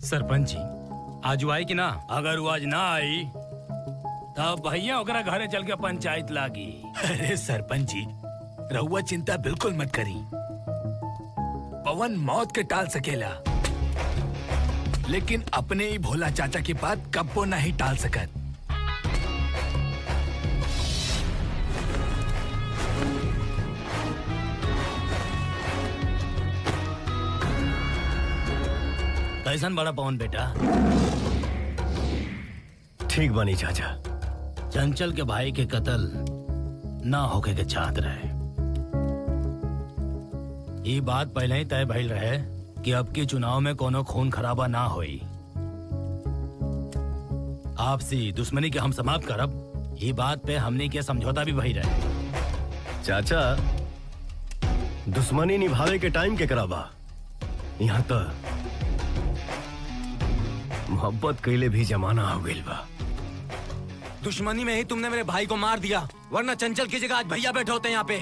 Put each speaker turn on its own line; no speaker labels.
सरपंच जी, आज वो आई कि ना?
अगर वो आज ना आई तब भैया ओकरा घरे चल के पंचायत लागी।
अरे सरपंच जी, रहुआ चिंता बिल्कुल मत करी। पवन मौत के टाल सकेला, लेकिन अपने ही भोला चाचा की बात कब्बो नहीं टाल सकत।
कैसन बड़ा पवन बेटा?
ठीक बनी चाचा।
चंचल के भाई के कत्ल ना होके के चाहत रहे। ये बात पहले ही तय भइल रहे कि अब के चुनाव में कोनो खून खराबा ना होई। आपसी दुश्मनी के हम समाप्त करब, ये बात पे हमने के समझौता भी भई रहे।
चाचा, दुश्मनी निभावे के टाइम के कराबा, यहाँ तो मोहब्बत कैले भी जमाना हो गइल बा।
दुश्मनी में ही तुमने मेरे भाई को मार दिया, वरना चंचल की जगह आज भैया बैठे होते यहाँ पे।